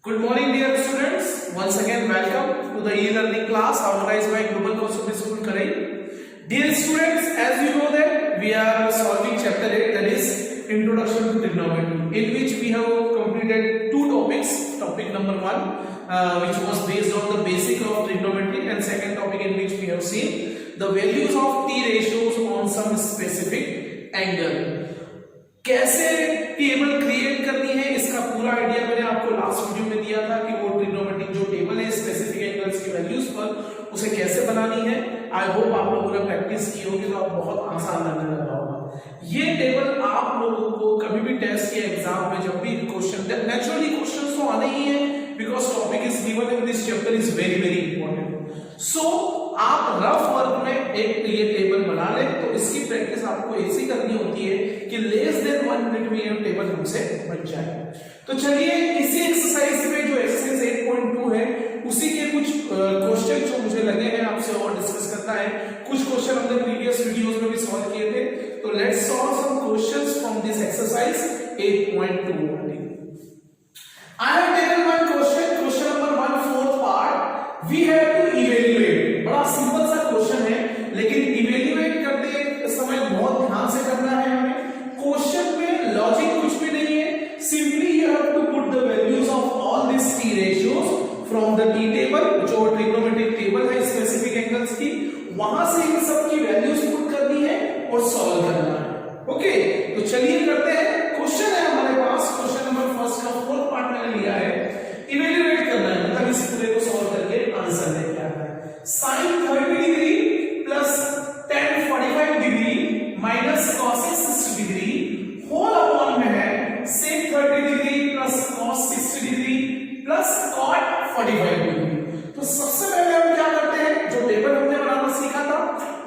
Good morning, dear students. Once again, welcome to the e-learning class organized by Global Course School, Karai. Dear students, as you know that we are solving chapter 8, that is Introduction to Trigonometry, in which we have completed two topics. Topic number 1, which was based on the basic of trigonometry, and second topic in which we have seen the values of t ratios on some specific angle. कैसे table create करनी है इसका पूरा idea मैंने आपको last video में दिया था कि वो ट्रिग्नोमेट्रिक जो टेबल है स्पेसिफिक एंगल्स की वैल्यूज पर उसे कैसे बनानी है। आई होप आप लोगों ने प्रैक्टिस की होगी तो आप बहुत आसान लगने लगा होगा। ये टेबल आप लोगों को कभी भी टेस्ट या एग्जाम में जब भी क्वेश्चन, नेचुरली क्वेश्चन तो आने ही है because topic is given in this chapter is very very important. So आप रफ वर्क में एक ये टेबल बना लें तो इसकी प्रैक्टिस आपको ऐसी करनी होती है कि लेस देन 1 मिनट में ये टेबल हमसे बन जाए। तो चलिए इसी एक्सरसाइज में जो एक्सरसाइज 8.2 है उसी के कुछ क्वेश्चन जो मुझे लगे हैं आपसे और डिस्कस करना है। कुछ क्वेश्चन हमने प्रीवियस वीडियोस में भी सॉल्व किए थे, तो let's solve some questions from this exercise 8.2 only. I have taken one question number 1 fourth part. We have to evaluate. बड़ा सिंपल सा क्वेश्चन है लेकिन इवेल्युएट करते समय बहुत ध्यान से करना है हमें। क्वेश्चन में लॉजिक कुछ भी नहीं है, simply you have to put the values of all this T ratios from the T table, जो ट्रिग्नोमेट्रिक टेबल है स्पेसिफिक एंगल्स की, वहां से इन सब की वैल्यूज पुट करनी है और सॉल्व करना है। ओके, तो चलिए करते हैं। क्वेश्चन है हमारे पास, क्वेश्चन नंबर फर्स्ट का फोर्थ पार्ट मैंने लिया है, इवेल्युएट करना है, मतलब इस पूरे को सॉल्व करके आंसर लेके आना है। sin 30 degree plus tan 45 degree minus cos 60 degree whole upon में है sec 30 degree plus cos 60 degree plus cot 45 degree. तो सबसे पहले हम क्या करते हैं, जो टेबल हमने बनाना सीखा था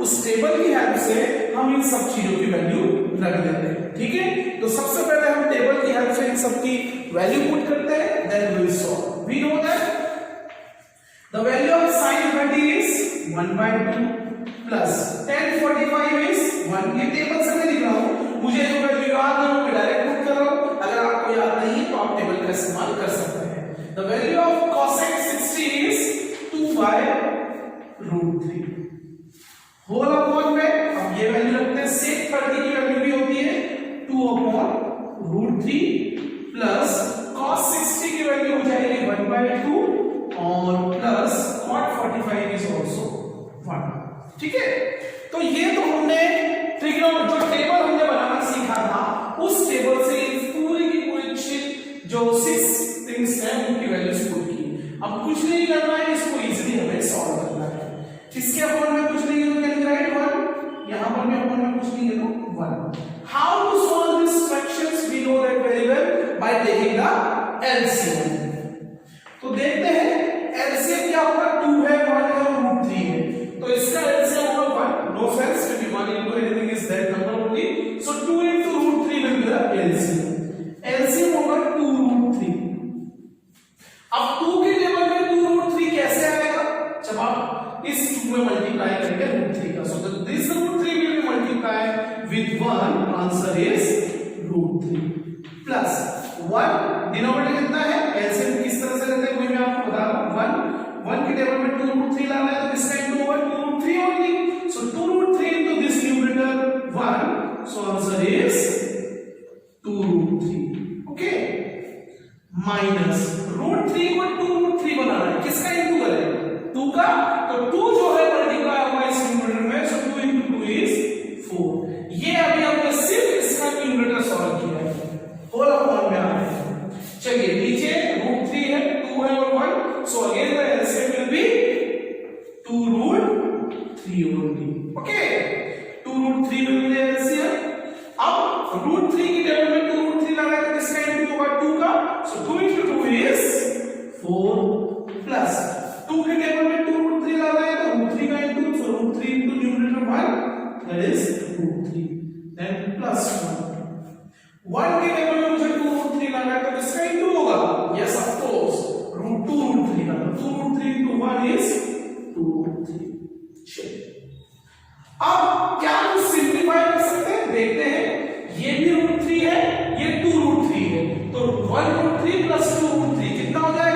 उस टेबल की हेल्प से हम इन सब चीजों की वैल्यू रख देते हैं। ठीक है, तो सबसे पहले हम टेबल की हेल्प से इन सब की वैल्यू पुट करते हैं, then we will solve. We know that the value of sin 30 is 1/2 plus tan 45 is 1। ये टेबल से मैं लिख रहा हूं, मुझे जो वैल्यू याद है वो डायरेक्ट पुट कर रहा हूं। अगर आपको याद नहीं है तो आप टेबल का इस्तेमाल कर सकते हैं। the value of cosec 60 is 2/√3 whole upon में अब ये वैल्यू रखते हैं sec 30 की वैल्यू भी होती है 2/√3 प्लस cos 60 की वैल्यू हो जाएगी 1/2 और प्लस cot 45 इज आल्सो 1। ठीक है, तो ये तो हमने ट्रिग्नोमेट्री जो टेबल हमने बनाना सीखा था उस टेबल से पूरी की पूरी जो 6 थिंग्स हैं उनकी वैल्यूज पुट की। अब कुछ नहीं करना है, इसको इजीली हमें सॉल्व करना है। इसके अपॉन में कुछ नहीं है तो कैन राइट 1, यहां पर भी अपॉन में कुछ नहीं है तो 1। How to solve this fractions, we know that very well by taking the LCM. तो देखते हैं एलसीएम क्या होगा, 2 है 1 है और √3 है, तो इसका एलसीएम होगा 1। नो सेंस क्योंकि 1 into anything is that number only, so 2 into √3 will be the LCM। LCM होगा 2√3। अब 2 के टेबल में 2√3 कैसे आएगा, जब आप इस 2 में मल्टीप्लाई करेंगे √3 का, so this √3 will be multiplied with 1, answer is √3 plus 1 denominator कितना है, एलसीएम किस तरह से लेते हैं वही मैं आपको बता रहा हूं। 1 के टेबल में 2√3 लाना है तो इसका इनटू होगा 2√3 only, so 2√3 into this numerator 1, so answer is 2√3। Okay, minus √3 को 2√3 बनाना है, किसका इनटू करें 2 का, तो 2 जो है मल्टीप्लाई होगा इस न्यूमरेटर में, सो 2 into 2 is 4। ये अभी हमने सिर्फ इसका न्यूमरेटर सॉल्व किया है, होल अपॉन में आ रहा है। चलिए नीचे √3 है, 2 है और 1, so again the LCM will be 2√3 only. Okay, 2√3 will be the LCM. अब √3 की टेबल में 2√3 लगा तो किसका इनटू होगा 2 का, सो 2 into 2 is 4 प्लस 2 के टेबल में 2√3 लगा है तो √3 का into, so √3 into numerator 1 that is √3, then plus 1 के टेबल में मुझे 2√3 लाना है तो किसका इनटू होगा, यस ऑफ कोर्स √2√3 लाना, 2√3 into 1 is 2√3। चलिए अब क्या हम सिंपलीफाई कर सकते हैं, देखते हैं। ये भी √3 है, ये 2√3 है, तो 1√3 प्लस 2√3 कितना हो जाएगा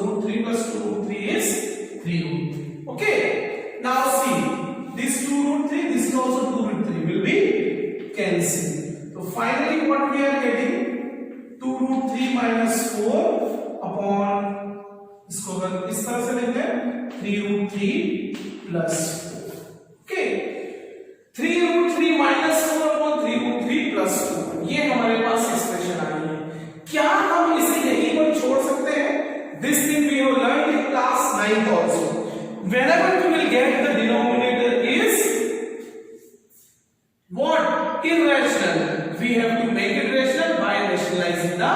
root 3 plus 2 root 3 is 3 root 3. Okay. Now see, this 2 root 3, this is also 2 root 3 will be cancelled. So finally what we are getting 2 root 3 minus 4 upon इसको अगर इस तरह से लेंगे 3 root 3 plus 4. Okay. 3 root 3 minus 4 upon 3 root 3 plus 4. ये हमारे पास expression I है. क्या हम इसे यहीं पर छोड़ सकते हैं? This thing we have learned in class 9th also. Whenever we will get the denominator is what? Irrational. We have to make it rational by rationalizing the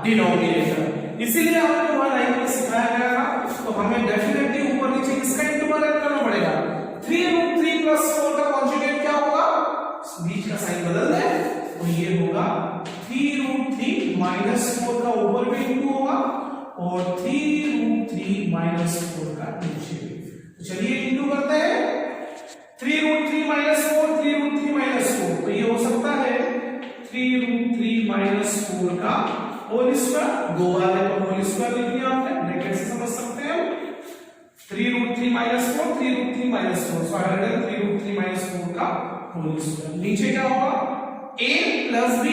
denominator. इसीलिए आपको वहां 9th में सिखाया गया था. तो हमें डेफिनेटली ऊपर नीचे किसका इंटरवल करना पड़ेगा? 3 root 3 plus 4 का कॉन्जुगेट क्या होगा? बीच का साइन बदल दें तो ये होगा 3 root 3 minus 4 का ऊपर भी इंटू होगा और 3 root 3 minus 4 का नीचे भी. तो चलिए इंटू करते हैं. 3 root 3 minus 4 3 root 3 minus 4 तो ये हो सकता है 3 root 3 minus 4 का होल स्क्वायर. दो बार है तो होल स्क्वायर लिख दिया आपने, ब्रैकेट से समझ सकते हैं. 3 root 3 minus 4 3 root 3 minus 4 so 3 root 3 minus 4 का होल स्क्वायर. नीचे क्या होगा? a plus b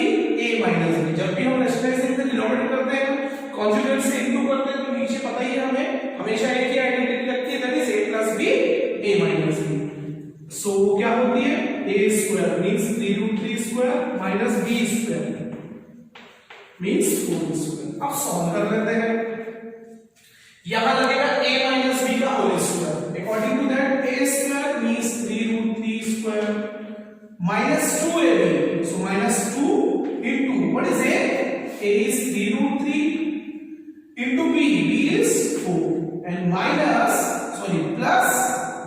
a minus b. जब भी हम रेशनलाइजेशन से डिनोमिनेटर करते हैं कॉन्जुगेट से इनटू करते हैं तो नीचे पता ही है हमें हमेशा एक ही आइडेंटिटी लगती है, that is a plus b a minus b. सो क्या होती है? a square means 3 root 3 square minus b square means 4 square. अब सॉल्व कर लेते हैं. यहां लगेगा a minus b का whole square. According to that a square means 3 root 3 square minus 2ab. So minus 2 into what is a? A is 3 root 3 into b. B is 4 and minus plus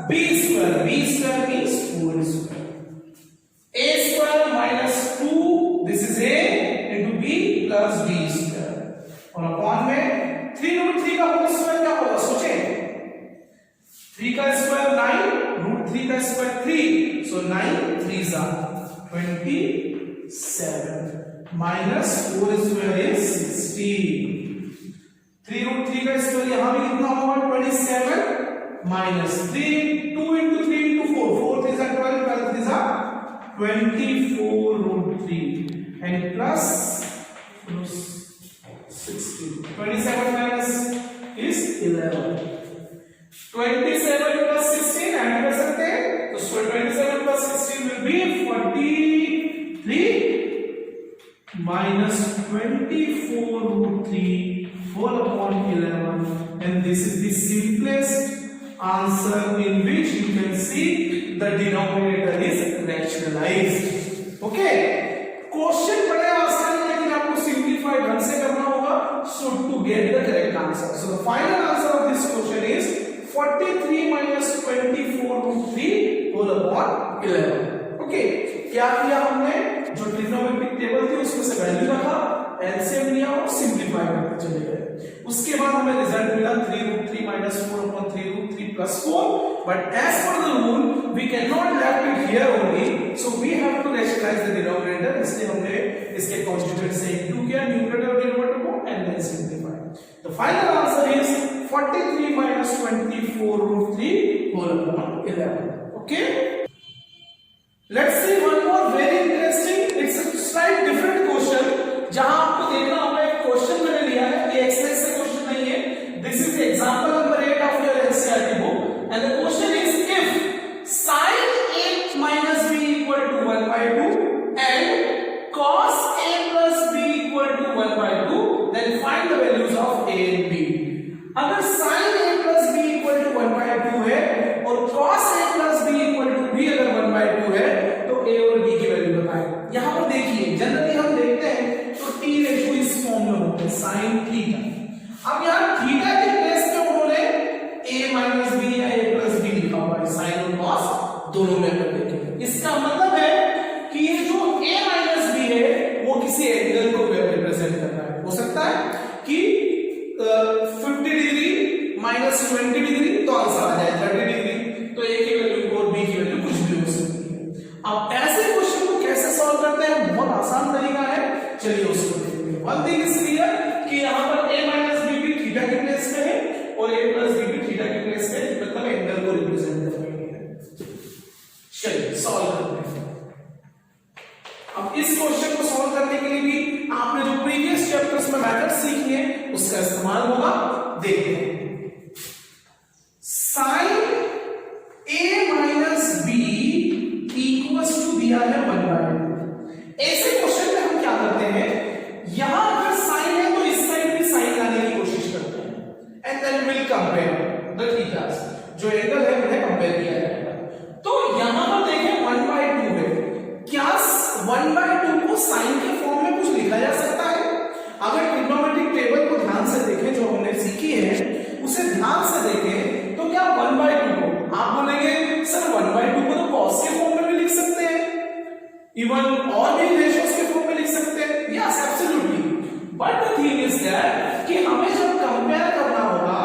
b square. B square means 4 square. A square minus 2 this is a into b plus b square और upon में 3 root 3 का whole square क्या होगा? सोचें. 3 का square 9 root 3 का square 3 so 9 3s are 27 minus 4 square is 16. 3 root 3 का square यहां भी कितना होगा? 27 minus 3 2 into 3 into 4 4 3s are 12 12 3s are 24 root 3 and plus 16. 27 minus is 11. 27 plus 16 add कर सकते हैं तो 27 plus 16 will be 43 minus 24 root 3 whole upon 11 and this is the simplest answer in which you can see the denominator is rationalized. Okay, question बड़े आसान है लेकिन आपको simplified ढंग से करना होगा so to get the correct answer. So the final answer of this question is 43 minus 24 root 3 whole upon 11. Okay, क्या किया हमने? जो ट्रिग्नोमेट्रिक टेबल थी उसमें से वैल्यू रखा, एलसीएम लिया और सिंपलीफाई करते चले गए. उसके बाद हमें रिजल्ट मिला 3 root 3 minus 4 upon 3 root 3 plus 4. But as per the rule, we cannot left it here only. So we have to rationalize the denominator. इसलिए हमने इसके कॉन्जुगेट से इंटू किया न्यूमरेटर और डिनोमिनेटर को and then simplify. The final answer is 43 minus 24 root 3 whole upon 11. Okay. Let's see one more very interesting. It's a slight different question. जहां आपको देखना होगा एक क्वेश्चन मैंने लिया है, ये एक्सरसाइज से क्वेश्चन नहीं है. This is the example number 8 of your NCERT book, and the question is if sin a minus b equal to 1 by 2 and cos a plus b equal to 1 by 2, then find the values of a and b. अगर sin a plus b equal to 1 by 2 है और cos a plus b equal to b अगर 1 by 2 है तो a और b की value बताएं. यहां पर देखिए जनरली हम देखते हैं तो t रेशियो इस फॉर्म में होता है sin थीटा. अब यहां थीटा के प्लेस पे उन्होंने a minus b या a plus b लिखा हुआ है, sin और cos दोनों में कर देंगे. इसका मतलब है कि ये जो a minus b है वो किसी एंगल को रिप्रेजेंट करता है. हो सकता है कि 50 डिग्री minus 20 डिग्री तो आंसर आ जाए 30 डिग्री, तो a की वैल्यू और b की वैल्यू कुछ भी हो सकती है. अब ऐसे क्वेश्चन को कैसे सॉल्व करते हैं? बहुत आसान तरीका है, चलिए उसको देखते हैं. वन थिंग इज क्लियर कि यहां पर a minus b भी थीटा के प्लेस में है देखते हैं। Sine A minus B equals to दिया है 1/2। ऐसे क्वेश्चन में हम क्या करते हैं, यहां अगर साइन है तो इस साइड भी साइन लाने की कोशिश करते हैं and then will compare the thetas, जो एंगल है उन्हें कंपेयर किया जाएगा। तो यहां पर देखें 1/2 है, क्या 1/2 को साइन के फॉर्म में कुछ लिखा जा सकता है? अगर ट्रिग्नोमेट्रिक टेबल को ध्यान से देखें, जो हमने सीखी है उसे ध्यान से देखें, तो क्या 1/2 को आप बोलेंगे सर 1/2 को तो कॉस के फॉर्म में भी लिख सकते हैं, इवन और भी रेशियोज के फॉर्म में लिख सकते हैं। Yes absolutely, but the thing is that कि हमें जब कंपेयर करना होगा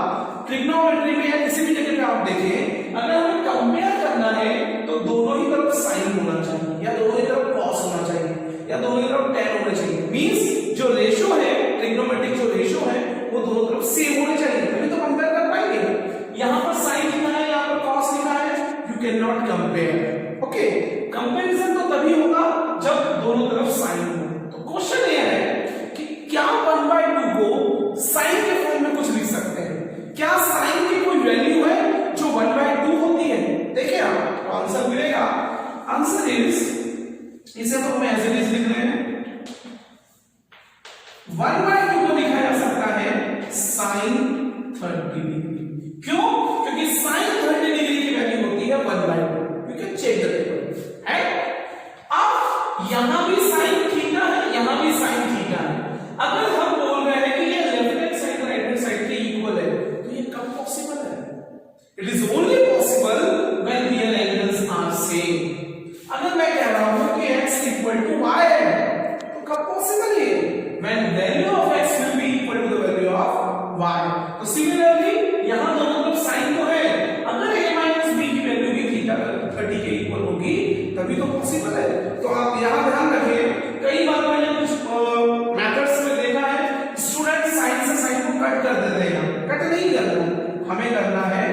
ट्रिग्नोमेट्री में या किसी भी जगह पे आप देखें, अगर हमें कंपेयर करना है तो दोनों ही तरफ साइन होना चाहिए, या दोनों ही तरफ कॉस होना चाहिए, या दोनों ही तरफ tan होना चाहिए। मींस जो रेशियो है, ट्रिग्नोमेट्रिक जो रेशियो है, वो दोनों तरफ सेम होने चाहिए, तभी तो कंपेयर कर पाएंगे। यहां पर साइन लिखा है, यहां पर कॉस लिखा है, you can not compare. Okay, comparison तो तभी होगा जब दोनों तरफ साइन हो। तो क्वेश्चन ये है कि क्या 1/2 को साइन के फॉर्म में कुछ लिख सकते हैं? क्या साइन की कोई वैल्यू है जो 1/2 होती है? देखिए आप, तो आंसर मिलेगा। आंसर इज, इसे तो हम एज इट इज लिख रहे हैं, 1/2 को लिखा जा सकता है sin 30 डिग्री। क्यों? क्योंकि sin 30 डिग्री की वैल्यू होती है 1/2। You can check the table है। अब यहां भी sin थीटा है, यहां भी sin थीटा है। अगर हम बोल रहे हैं कि ये left hand side right hand side के इक्वल है, तो ये कब पॉसिबल है? It is only possible when real angles are same. अगर मैं कह रहा हूं कि x इक्वल टू y है, तो कब पॉसिबल है? When value of x will be equal to the value of y। तो सिमिलरली यहां दोनों तरफ साइन तो है, अगर a minus b की वैल्यू भी थीटा 30 के इक्वल होगी तभी तो पॉसिबल है। तो आप यहां ध्यान रखें, कई बार मैंने कुछ मेथड्स में देखा है स्टूडेंट साइन से साइन को कट कर देते हैं। कट नहीं करना, हमें करना है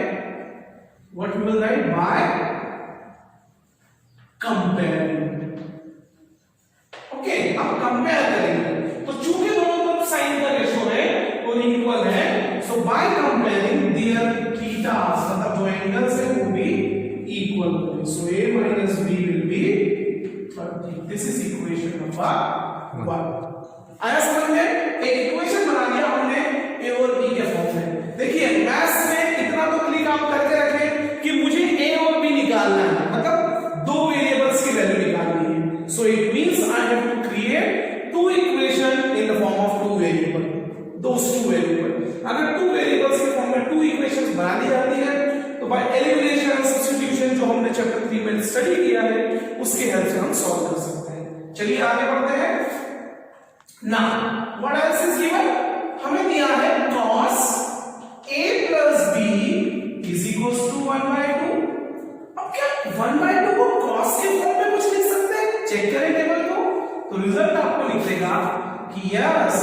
what we will write by comparing. Okay, अब कंपेयर करेंगे, तो चूंकि दोनों तरफ साइन का रेशियो है वो इक्वल है, सो बाय कंपेयरिंग देयर थीटास, मतलब जो एंगल्स है वो भी इक्वल होंगे। सो a minus b will be 30। This is equation number 1। आया समझ में? एक इक्वेशन बना लिया हमने a और b के फॉर्म में। देखिए मैथ्स में इतना तो क्लिक आप करके रखें कि मुझे a और b निकालना है, मतलब दो वेरिएबल्स की वैल्यू निकालनी है। So it means I have to create two equation in the form of two variable, those two variable। अगर two variables के फॉर्म में two equations बना दी जाती है तो by elimination and substitution जो हमने चैप्टर 3 में स्टडी किया है उसके हेल्प से हम सॉल्व कर सकते हैं। चलिए आगे बढ़ते हैं। Now what else is given? हमें दिया है cos a plus b is equals to 1/2। अब क्या 1/2 को cos के फॉर्म में कुछ लिख सकते हैं? चेक करें टेबल को, तो रिजल्ट आपको लिख देगा कि yes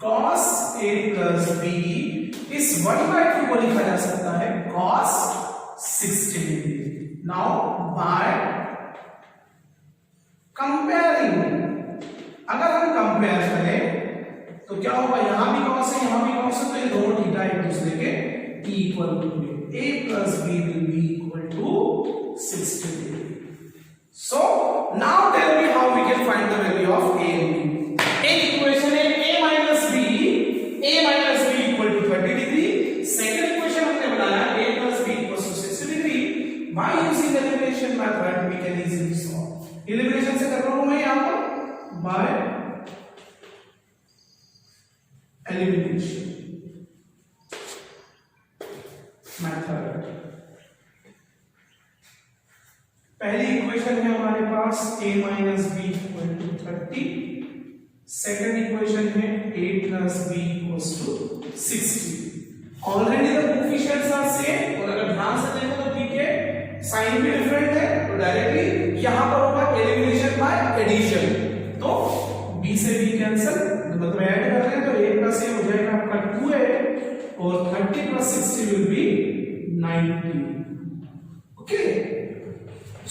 cos a plus b इस 1/2 को लिखा जा सकता है cos 60 degree. Now by comparing, अगर हम कंपेयर करें तो क्या होगा, यहां भी cos है यहां भी cos है, तो ये दोनों थीटा एक दूसरे के इक्वल होंगे। a plus b will be equal to 60 degree. So now tell me how we can find the value of a and b। एक इक्वेशन है a minus b equal to 30 degree. Second equation हमने बनाया a plus b equals to 60 degree. By using elimination method we can easily solve। elimination से कर रहा हूं मैं यहां पर by elimination method। पहली इक्वेशन है हमारे पास a minus b equal to 30। Second equation है a plus b equals to 60। Already the coefficients are same, और अगर ध्यान से देखो तो b के साइन भी डिफरेंट है, तो डायरेक्टली यहां पर होगा एलिमिनेशन बाय एडिशन। तो b से b कैंसिल, मतलब ऐड कर रहे हैं तो a plus a हो जाएगा आपका 2a, और 30 plus 60 will be 90। Okay,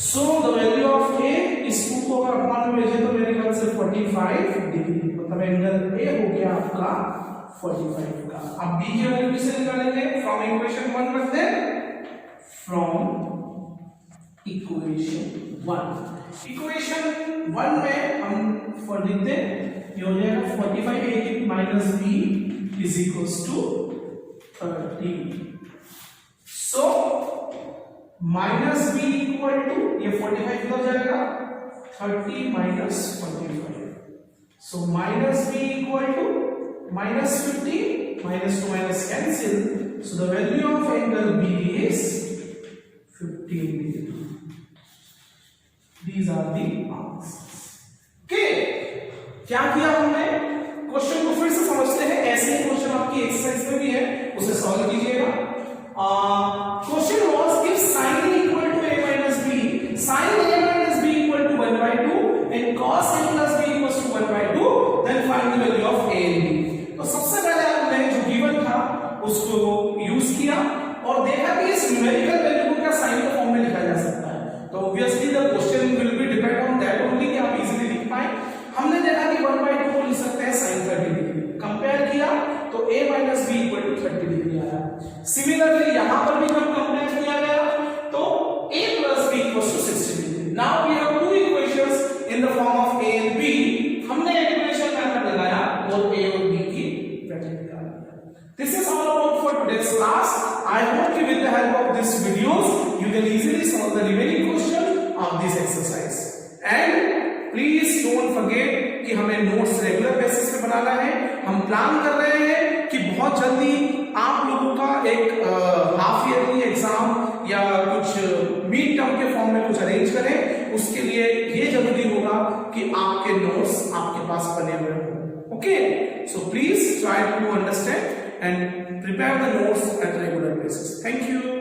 so the value of a is 2 को अगर अपॉन में भेजें तो मेरे ख्याल से 45 डिग्री, मतलब एंगल a हो गया आपका 45 का। अब b की वैल्यू किसे निकालेंगे? फ्रॉम इक्वेशन 1 रख दे, फ्रॉम इक्वेशन 1। इक्वेशन 1 में हम फॉर लिख दे, ये हो जाएगा 45a minus b is equals to 30। So minus b equal to, ये 45 कितना हो जाएगा? 30 minus 45। So minus b equal to minus 50, minus to minus cancel, so the value of angle B is 15 degree. These are the answers. Okay, क्या किया हमने? Question को फिर से समझते हैं, ऐसे ही क्वेश्चन आपकी एक्सरसाइज में भी है, उसे सॉल्व कीजिएगा। Question was if sin equal to a minus b, sin a minus b equal to 1/2 and cos a plus b equals to 1/2, then find the value of a and b। तो सबसे पहले हमने जो given था उसको use किया और देखा कि इस न्यूमेरिकल वैल्यू को क्या साइन के फॉर्म में लिखा जा सकता है। तो obviously the question will be depend on that only कि आप इजीली लिख पाए। हमने देखा कि 1/2 को लिख सकते हैं sin 30 डिग्री, कंपेयर किया तो a minus b equal to 30 degree आया। सिमिलरली यहां पर भी जब कंपेयर किया गया तो a plus b equals to 60 degree. Now we have two equations in the form of a and b। हमने इक्वेशन मेथड लगाया और a और b की वैल्यू निकाल लिया। This is all about for today's class. I hope that with the help of this videos you can easily solve the remaining question of this exercise. And please don't forget कि हमें notes regular basis पे बनाना है। हम plan कर रहे हैं कि बहुत जल्दी आप लोगों का एक हाफ ईयरली एग्जाम या कुछ मिड टर्म के फॉर्म में कुछ अरेंज करें। उसके लिए ये जरूरी होगा कि आपके नोट्स आपके पास बने हुए हों। Okay, so please try to understand and prepare the notes at regular basis. Thank you.